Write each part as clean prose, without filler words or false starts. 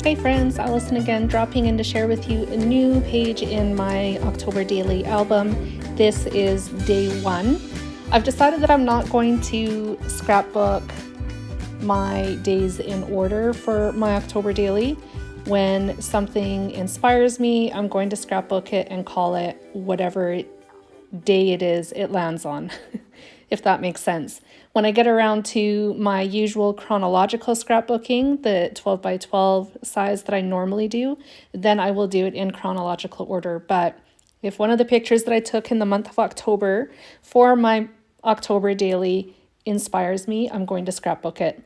Hey friends, Allison again, dropping in to share with you a new page in my October daily album. This is day 1. I've decided that I'm not going to scrapbook my days in order for my October daily. When something inspires me, I'm going to scrapbook it and call it whatever day it is it lands on, if that makes sense. When I get around to my usual chronological scrapbooking, the 12 by 12 size that I normally do, then I will do it in chronological order. But if one of the pictures that I took in the month of October for my October daily inspires me, I'm going to scrapbook it.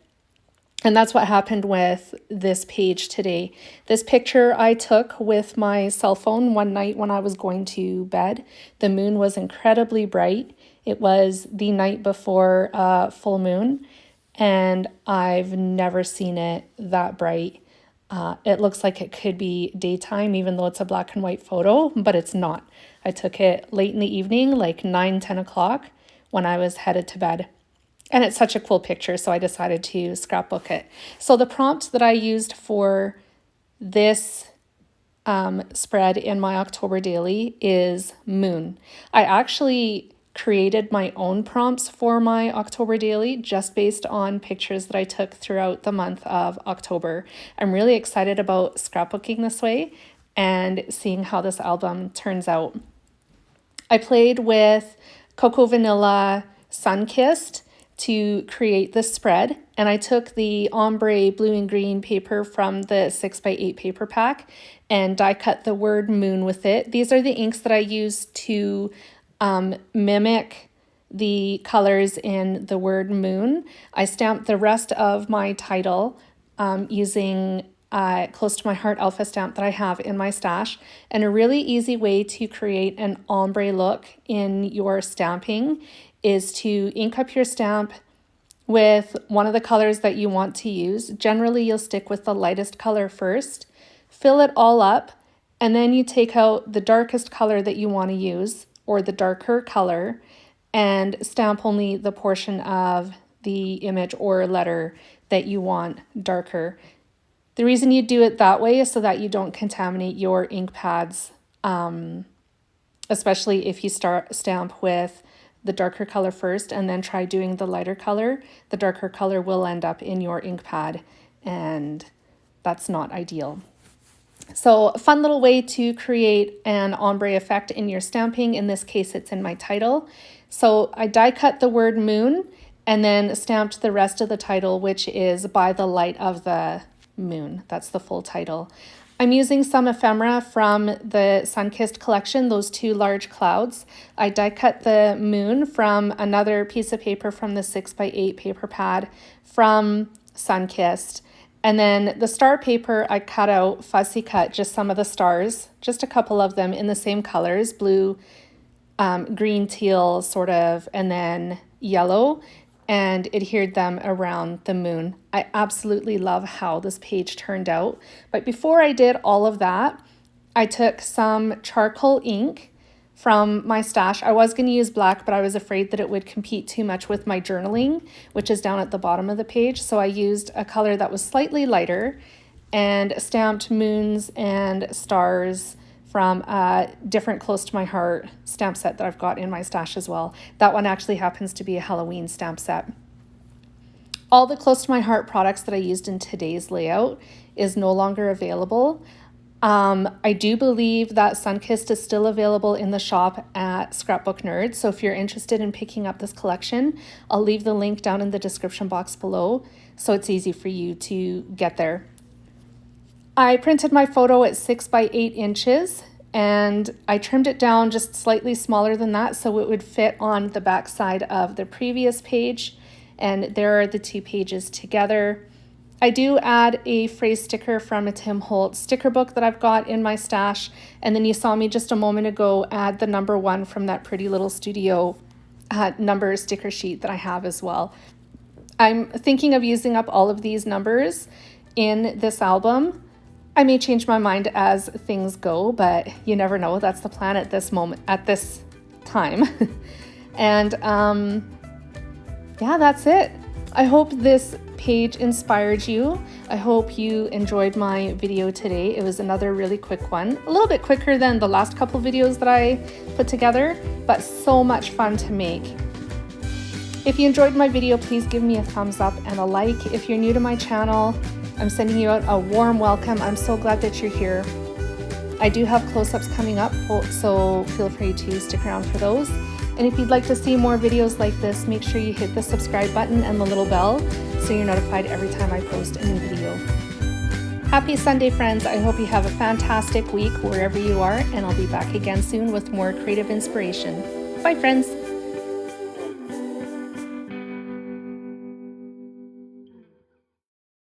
And that's what happened with this page today. This picture I took with my cell phone one night when I was going to bed. The moon was incredibly bright. It was the night before full moon, and I've never seen it that bright. It looks like it could be daytime, even though it's a black and white photo, but it's not. I took it late in the evening, like 9-10 o'clock, when I was headed to bed. And it's such a cool picture, so I decided to scrapbook it. So the prompt that I used for this spread in my October daily is moon. I actually created my own prompts for my October daily just based on pictures that I took throughout the month of October. I'm really excited about scrapbooking this way and seeing how this album turns out. I played with Cocoa Vanilla Sunkissed to create this spread, and I took the ombre blue and green paper from the 6x8 paper pack and die cut the word moon with it. These are the inks that I use to mimic the colors in the word moon. I stamped the rest of my title using Close to My Heart alpha stamp that I have in my stash. And a really easy way to create an ombre look in your stamping is to ink up your stamp with one of the colors that you want to use. Generally, you'll stick with the lightest color first, fill it all up, and then you take out the darkest color that you want to use, or the darker color, and stamp only the portion of the image or letter that you want darker. The reason you do it that way is so that you don't contaminate your ink pads, especially if you stamp with the darker color first and then try doing the lighter color. The darker color will end up in your ink pad, and that's not ideal. So a fun little way to create an ombre effect in your stamping. In this case, it's in my title. So I die cut the word moon and then stamped the rest of the title, which is By the Light of the Moon. That's the full title. I'm using some ephemera from the Sunkissed collection, those 2 large clouds. I die cut the moon from another piece of paper from the 6x8 paper pad from Sunkissed. And then the star paper, I cut out, fussy cut just some of the stars, just a couple of them in the same colors, blue, green, teal sort of, and then yellow, and adhered them around the moon. I absolutely love how this page turned out. But before I did all of that, I took some charcoal ink from my stash. I was going to use black, but I was afraid that it would compete too much with my journaling, which is down at the bottom of the page. So I used a color that was slightly lighter and stamped moons and stars from a different Close to My Heart stamp set that I've got in my stash as well. That one actually happens to be a Halloween stamp set. All the Close to My Heart products that I used in today's layout is no longer available. I do believe that Sunkissed is still available in the shop at Scrapbook Nerds. So if you're interested in picking up this collection, I'll leave the link down in the description box below, so it's easy for you to get there. I printed my photo at 6x8 inches and I trimmed it down just slightly smaller than that so it would fit on the back side of the previous page. And there are the 2 pages together. I do add a phrase sticker from a Tim Holtz sticker book that I've got in my stash. And then you saw me just a moment ago add the number 1 from that Pretty Little Studio number sticker sheet that I have as well. I'm thinking of using up all of these numbers in this album. I may change my mind as things go, but you never know. That's the plan at this moment, at this time. And yeah, that's it. I hope this page inspired you. I hope you enjoyed my video today. It was another really quick one, a little bit quicker than the last couple videos that I put together, but so much fun to make. If you enjoyed my video, please give me a thumbs up and a like. If you're new to my channel, I'm sending you out a warm welcome. I'm so glad that you're here. I do have close-ups coming up, so feel free to stick around for those. And if you'd like to see more videos like this, make sure you hit the subscribe button and the little bell so you're notified every time I post a new video. Happy Sunday, friends. I hope you have a fantastic week wherever you are, and I'll be back again soon with more creative inspiration. Bye, friends.